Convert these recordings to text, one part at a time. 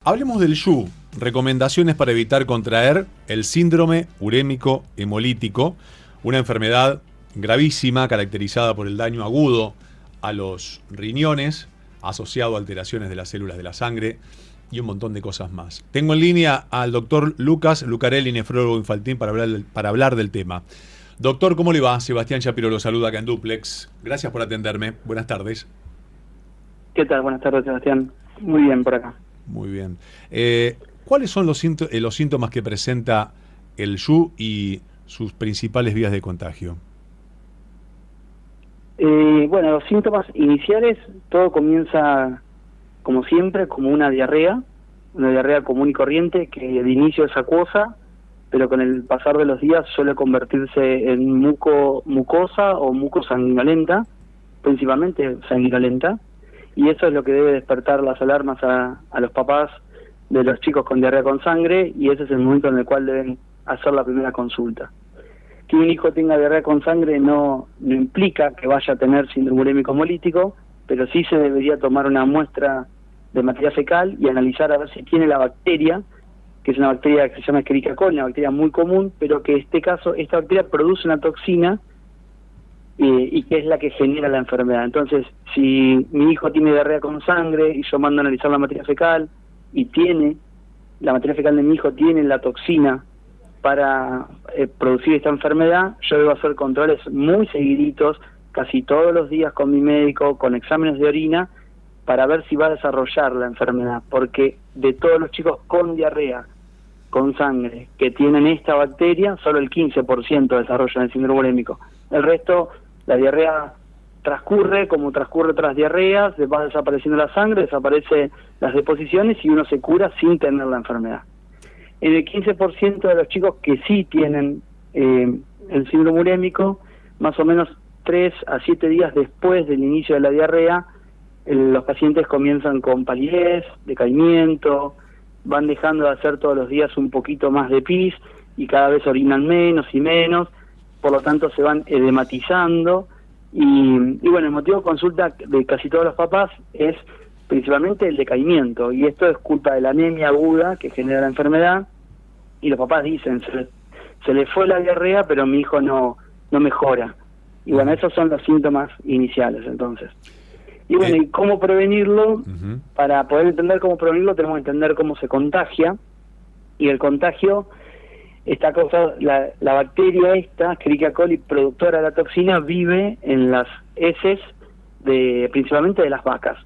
Hablemos del YU, recomendaciones para evitar contraer el síndrome urémico hemolítico, una enfermedad gravísima caracterizada por el daño agudo a los riñones, asociado a alteraciones de las células de la sangre y un montón de cosas más. Tengo en línea al doctor Lucas Lucarelli, nefrólogo infantil, para hablar del tema. Doctor, ¿cómo le va? Sebastián Shapiro lo saluda acá en Duplex. Gracias por atenderme. Buenas tardes. ¿Qué tal? Buenas tardes, Sebastián. Muy bien por acá. Muy bien. ¿Cuáles son los síntomas que presenta el YU y sus principales vías de contagio? Bueno, los síntomas iniciales, todo comienza, como siempre, como una diarrea común y corriente, que de inicio es acuosa, pero con el pasar de los días suele convertirse en mucosa o mucosanguinolenta, principalmente sanguinolenta, y eso es lo que debe despertar las alarmas a los papás de los chicos con diarrea con sangre, y ese es el momento en el cual deben hacer la primera consulta. Que un hijo tenga diarrea con sangre no implica que vaya a tener síndrome urémico hemolítico, pero sí se debería tomar una muestra de materia fecal y analizar a ver si tiene la bacteria, que es una bacteria que se llama Escherichia coli, una bacteria muy común, pero que en este caso esta bacteria produce una toxina y que es la que genera la enfermedad. Entonces, si mi hijo tiene diarrea con sangre y yo mando a analizar la materia fecal y la materia fecal de mi hijo tiene la toxina para producir esta enfermedad, yo debo hacer controles muy seguiditos, casi todos los días con mi médico, con exámenes de orina, para ver si va a desarrollar la enfermedad, porque de todos los chicos con diarrea, con sangre, que tienen esta bacteria, solo el 15% desarrollan el síndrome urémico. El resto, la diarrea transcurre como transcurre otras diarreas, va desapareciendo la sangre, desaparecen las deposiciones y uno se cura sin tener la enfermedad. En el 15% de los chicos que sí tienen el síndrome urémico, más o menos 3 a 7 días después del inicio de la diarrea, los pacientes comienzan con palidez, decaimiento, van dejando de hacer todos los días un poquito más de pis y cada vez orinan menos y menos, por lo tanto se van edematizando y bueno, el motivo de consulta de casi todos los papás es principalmente el decaimiento, y esto es culpa de la anemia aguda que genera la enfermedad, y los papás dicen, se le fue la diarrea, pero mi hijo no mejora. Y bueno, esos son los síntomas iniciales, entonces. Y bueno, ¿y cómo prevenirlo? Para poder entender cómo prevenirlo, tenemos que entender cómo se contagia, y el contagio está causado, la bacteria esta, Escherichia coli, productora de la toxina, vive en las heces principalmente de las vacas.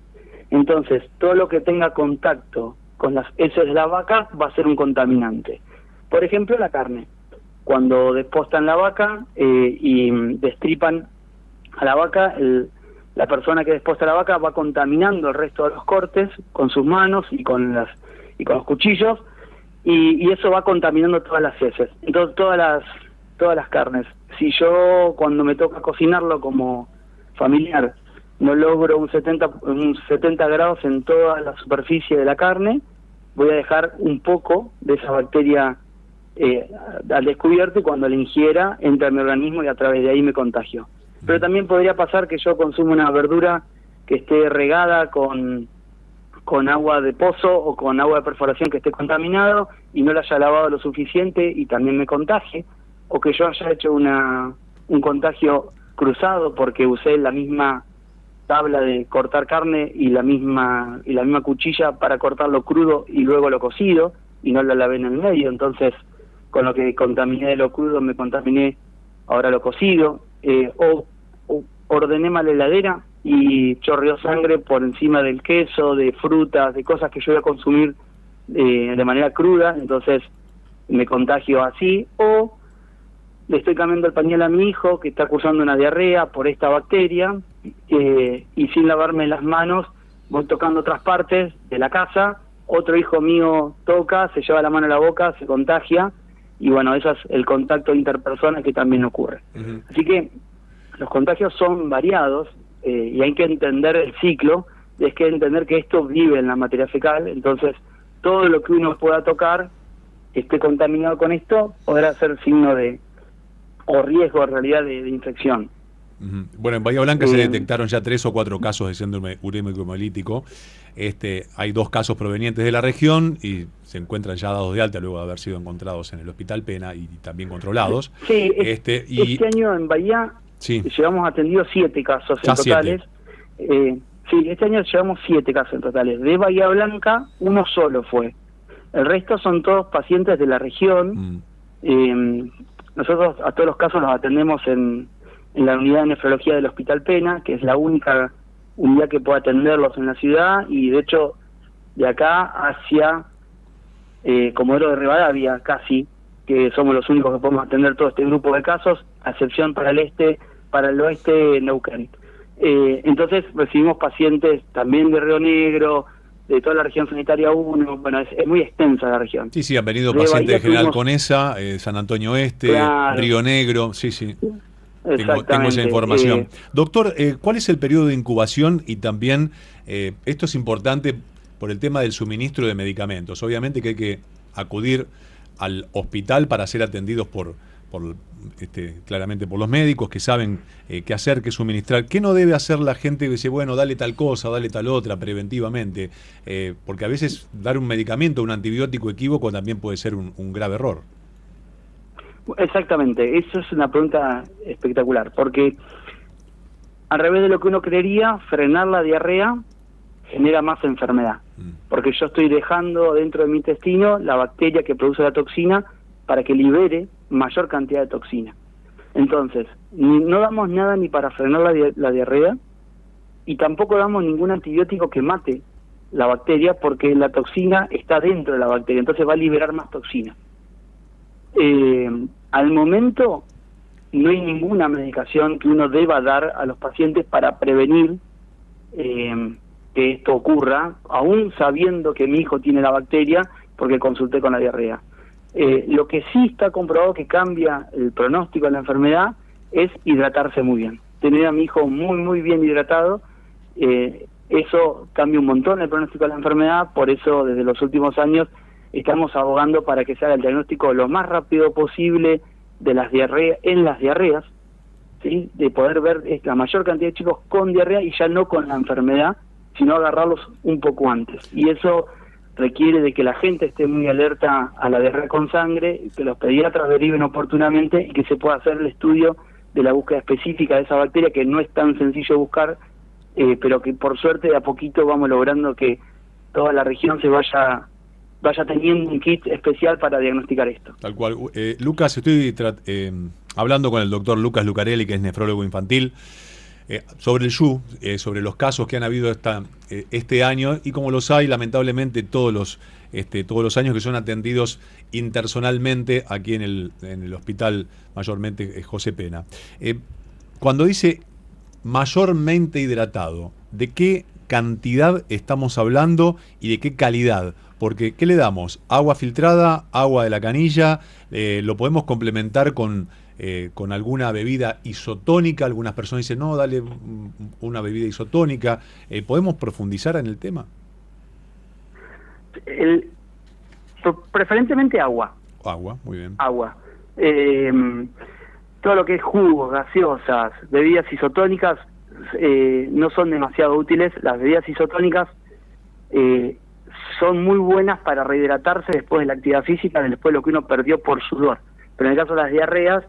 Entonces, todo lo que tenga contacto con las heces de la vaca va a ser un contaminante. Por ejemplo, la carne. Cuando despostan la vaca y destripan a la vaca, la persona que desposta la vaca va contaminando el resto de los cortes con sus manos y con los cuchillos, y eso va contaminando todas las heces, entonces todas las carnes. Si yo, cuando me toca cocinarlo como familiar, no logro un 70 grados en toda la superficie de la carne, voy a dejar un poco de esa bacteria al descubierto, y cuando la ingiera entra en mi organismo y a través de ahí me contagio. Pero también podría pasar que yo consumo una verdura que esté regada con agua de pozo o con agua de perforación que esté contaminado y no la haya lavado lo suficiente y también me contagie, o que yo haya hecho un contagio cruzado porque usé la misma tabla de cortar carne y la misma cuchilla para cortarlo crudo y luego lo cocido y no lo lavé en el medio, entonces con lo que contaminé de lo crudo me contaminé ahora lo cocido, o ordené mal la heladera y chorreó sangre por encima del queso, de frutas, de cosas que yo voy a consumir de manera cruda, entonces me contagio así, o le estoy cambiando el pañal a mi hijo que está cursando una diarrea por esta bacteria, y sin lavarme las manos voy tocando otras partes de la casa, otro hijo mío toca, se lleva la mano a la boca, se contagia, y bueno, ese es el contacto interpersonal que también ocurre. Así que los contagios son variados, y hay que entender el ciclo, es que entender que esto vive en la materia fecal, entonces todo lo que uno pueda tocar, esté contaminado con esto, podrá ser signo o riesgo en realidad de infección. Bueno, en Bahía Blanca se detectaron ya 3 o 4 casos de síndrome urémico hemolítico. Hay 2 casos provenientes de la región y se encuentran ya dados de alta luego de haber sido encontrados en el Hospital Pena y también controlados. Sí, este año en Bahía llevamos atendidos 7 casos en totales. Sí, este año llevamos 7 casos en totales. De Bahía Blanca, 1 solo fue. El resto son todos pacientes de la región. Nosotros a todos los casos los atendemos en la unidad de nefrología del Hospital Pena, que es la única unidad que puede atenderlos en la ciudad, y de hecho de acá hacia Comodoro de Rivadavia casi, que somos los únicos que podemos atender todo este grupo de casos, a excepción para el oeste Neuquén. Entonces recibimos pacientes también de Río Negro, de toda la región sanitaria 1, bueno, es muy extensa la región. Sí, han venido pacientes de General Conesa, San Antonio Este, Río Negro, sí. Tengo esa información. Doctor, ¿cuál es el periodo de incubación? Y también, esto es importante por el tema del suministro de medicamentos. Obviamente que hay que acudir al hospital para ser atendidos claramente por los médicos que saben qué hacer, qué suministrar. ¿Qué no debe hacer la gente que dice, bueno, dale tal cosa, dale tal otra, preventivamente? Porque a veces dar un medicamento, un antibiótico equívoco también puede ser un grave error. Exactamente, eso es una pregunta espectacular, porque al revés de lo que uno creería, frenar la diarrea genera más enfermedad, porque yo estoy dejando dentro de mi intestino la bacteria que produce la toxina para que libere mayor cantidad de toxina. Entonces, no damos nada ni para frenar la diarrea, y tampoco damos ningún antibiótico que mate la bacteria, porque la toxina está dentro de la bacteria, entonces va a liberar más toxina. Al momento no hay ninguna medicación que uno deba dar a los pacientes para prevenir que esto ocurra, aún sabiendo que mi hijo tiene la bacteria porque consulté con la diarrea. Lo que sí está comprobado que cambia el pronóstico de la enfermedad es hidratarse muy bien. Tener a mi hijo muy bien hidratado, eso cambia un montón el pronóstico de la enfermedad. Por eso desde los últimos años estamos abogando para que se haga el diagnóstico lo más rápido posible de las diarreas, en las diarreas, ¿sí? De poder ver la mayor cantidad de chicos con diarrea y ya no con la enfermedad, sino agarrarlos un poco antes. Y eso requiere de que la gente esté muy alerta a la diarrea con sangre, que los pediatras deriven oportunamente y que se pueda hacer el estudio de la búsqueda específica de esa bacteria, que no es tan sencillo buscar, pero que por suerte de a poquito vamos logrando que toda la región se vaya teniendo un kit especial para diagnosticar esto. Tal cual. Lucas, estoy hablando con el doctor Lucas Lucarelli, que es nefrólogo infantil, sobre el SHU, sobre los casos que han habido este año, y como los hay lamentablemente todos los años, que son atendidos intersonalmente aquí en el hospital, mayormente José Pena. Cuando dice mayormente hidratado, ¿de qué cantidad estamos hablando y de qué calidad? Porque, ¿qué le damos? ¿Agua filtrada? ¿Agua de la canilla? ¿Lo podemos complementar con alguna bebida isotónica? Algunas personas dicen, no, dale una bebida isotónica. ¿Podemos profundizar en el tema? Preferentemente agua. Agua, muy bien. Agua. Todo lo que es jugos, gaseosas, bebidas isotónicas, no son demasiado útiles. Las bebidas isotónicas son muy buenas para rehidratarse después de la actividad física, después de lo que uno perdió por sudor. Pero en el caso de las diarreas,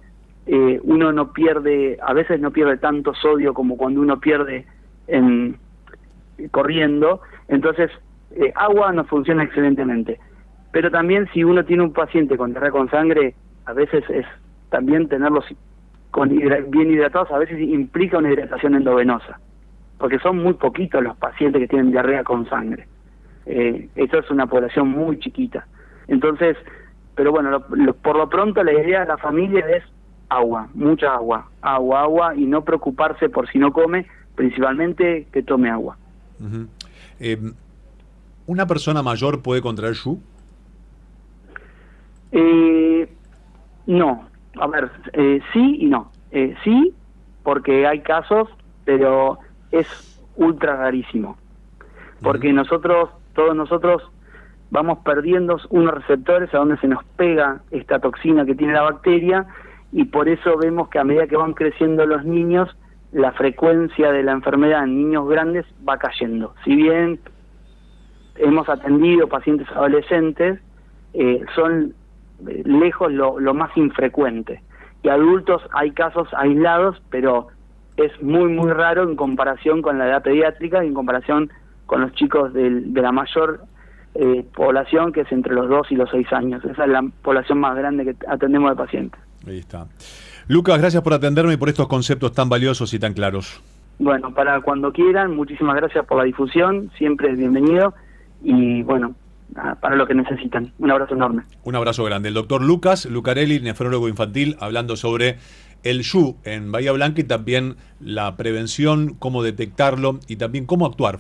uno no pierde, a veces no pierde tanto sodio como cuando uno pierde corriendo. Entonces, agua nos funciona excelentemente. Pero también si uno tiene un paciente con diarrea con sangre, a veces es también tenerlos bien hidratados, a veces implica una hidratación endovenosa, porque son muy poquitos los pacientes que tienen diarrea con sangre. Esto es una población muy chiquita. Entonces, pero bueno, por lo pronto la idea de la familia es agua, mucha agua, y no preocuparse por si no come, principalmente que tome agua. ¿Una persona mayor puede contraer SHU? No, a ver, sí y no. Sí, porque hay casos, pero es ultra rarísimo. Porque todos nosotros vamos perdiendo unos receptores a donde se nos pega esta toxina que tiene la bacteria, y por eso vemos que a medida que van creciendo los niños la frecuencia de la enfermedad en niños grandes va cayendo. Si bien hemos atendido pacientes adolescentes, son lejos lo más infrecuente. Y adultos hay casos aislados, pero es muy raro en comparación con la edad pediátrica y en comparación con los chicos de la mayor población, que es entre los 2 y los 6 años. Esa es la población más grande que atendemos de pacientes. Ahí está. Lucas, gracias por atenderme y por estos conceptos tan valiosos y tan claros. Bueno, para cuando quieran, muchísimas gracias por la difusión, siempre es bienvenido, y bueno, para lo que necesitan. Un abrazo enorme. Un abrazo grande. El doctor Lucas Lucarelli, nefrólogo infantil, hablando sobre el SHU en Bahía Blanca y también la prevención, cómo detectarlo y también cómo actuar.